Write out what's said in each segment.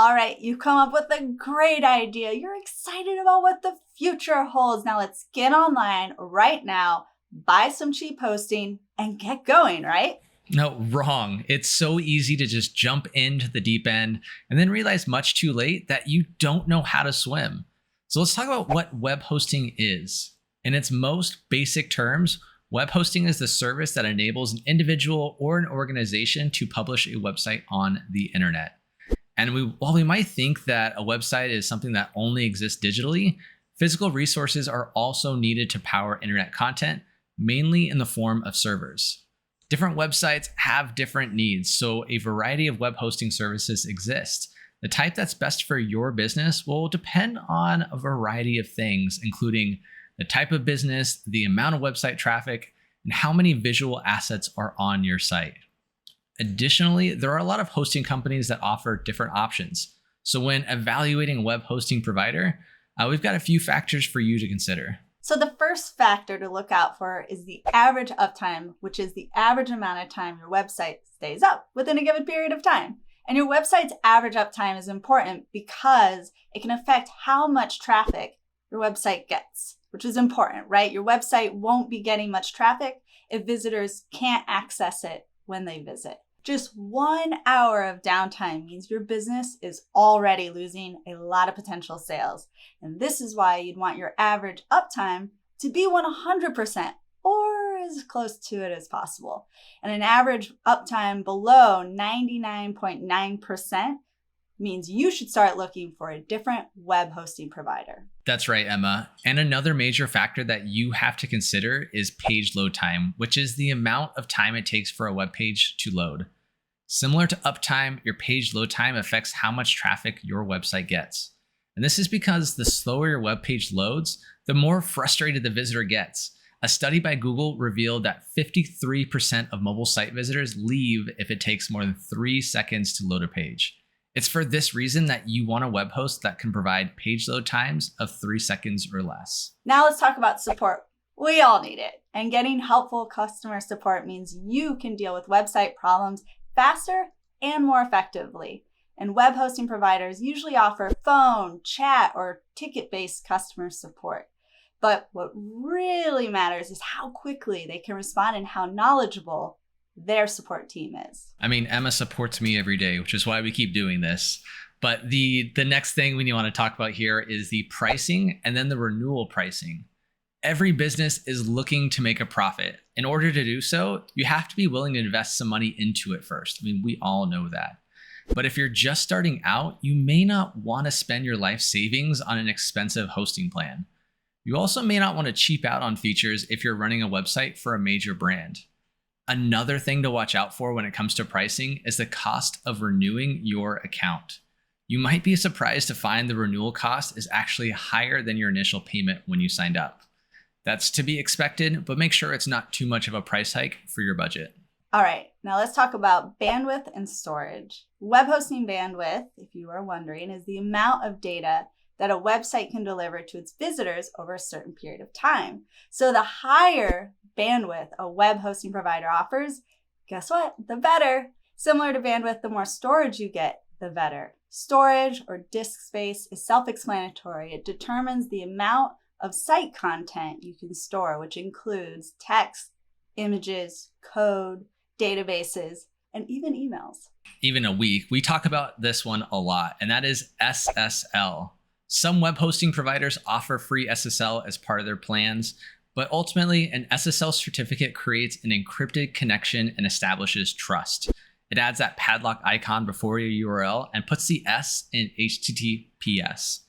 All right, you come up with a great idea. You're excited about what the future holds. Now let's get online right now, buy some cheap hosting, and get going, right? No, wrong. It's so easy to just jump into the deep end and then realize much too late that you don't know how to swim. So let's talk about what web hosting is. In its most basic terms, web hosting is the service that enables an individual or an organization to publish a website on the internet. And while we might think that a website is something that only exists digitally, physical resources are also needed to power internet content, mainly in the form of servers. Different websites have different needs, so a variety of web hosting services exist. The type that's best for your business will depend on a variety of things, including the type of business, the amount of website traffic, and how many visual assets are on your site. Additionally, there are a lot of hosting companies that offer different options. So when evaluating a web hosting provider, we've got a few factors for you to consider. So the first factor to look out for is the average uptime, which is the average amount of time your website stays up within a given period of time. And your website's average uptime is important because it can affect how much traffic your website gets, which is important, right? Your website won't be getting much traffic if visitors can't access it when they visit. Just 1 hour of downtime means your business is already losing a lot of potential sales. And this is why you'd want your average uptime to be 100% or as close to it as possible. And an average uptime below 99.9% means you should start looking for a different web hosting provider. That's right, Emma. And another major factor that you have to consider is page load time, which is the amount of time it takes for a web page to load. Similar to uptime, your page load time affects how much traffic your website gets. And this is because the slower your web page loads, the more frustrated the visitor gets. A study by Google revealed that 53% of mobile site visitors leave if it takes more than 3 seconds to load a page. It's for this reason that you want a web host that can provide page load times of 3 seconds or less. Now let's talk about support. We all need it. And getting helpful customer support means you can deal with website problems faster and more effectively. And web hosting providers usually offer phone, chat, or ticket-based customer support. But what really matters is how quickly they can respond and how knowledgeable their support team is. I mean, Emma supports me every day, which is why we keep doing this. But the next thing we want to talk about here is the pricing and then the renewal pricing. Every business is looking to make a profit. In order to do so, you have to be willing to invest some money into it first. I mean, we all know that. But if you're just starting out, you may not want to spend your life savings on an expensive hosting plan. You also may not want to cheap out on features if you're running a website for a major brand. Another thing to watch out for when it comes to pricing is the cost of renewing your account. You might be surprised to find the renewal cost is actually higher than your initial payment when you signed up. That's to be expected, but make sure it's not too much of a price hike for your budget. All right, now let's talk about bandwidth and storage. Web hosting bandwidth, if you are wondering, is the amount of data that a website can deliver to its visitors over a certain period of time. So the higher bandwidth a web hosting provider offers, guess what? The better. Similar to bandwidth, the more storage you get, the better. Storage or disk space is self-explanatory. It determines the amount of site content you can store, which includes text, images, code, databases, and even emails. Even a week. We talk about this one a lot, and that is SSL. Some web hosting providers offer free SSL as part of their plans, but ultimately an SSL certificate creates an encrypted connection and establishes trust. It adds that padlock icon before your URL and puts the S in HTTPS.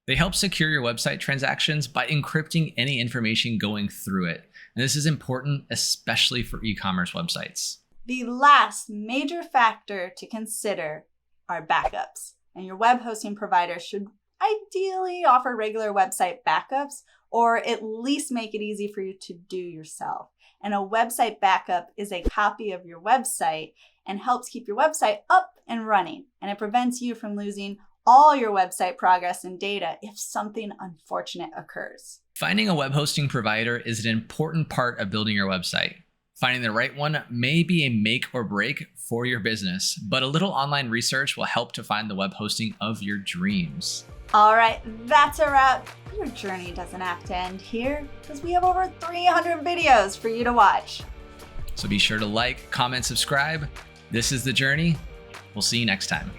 They help secure your website transactions by encrypting any information going through it. And this is important, especially for e-commerce websites. The last major factor to consider are backups. And your web hosting provider should ideally offer regular website backups or at least make it easy for you to do yourself. And a website backup is a copy of your website and helps keep your website up and running. And it prevents you from losing all your website progress and data if something unfortunate occurs. Finding a web hosting provider is an important part of building your website. Finding the right one may be a make or break for your business, but a little online research will help to find the web hosting of your dreams. All right, that's a wrap. Your journey doesn't have to end here because we have over 300 videos for you to watch. So be sure to like, comment, subscribe. This is The Journey. We'll see you next time.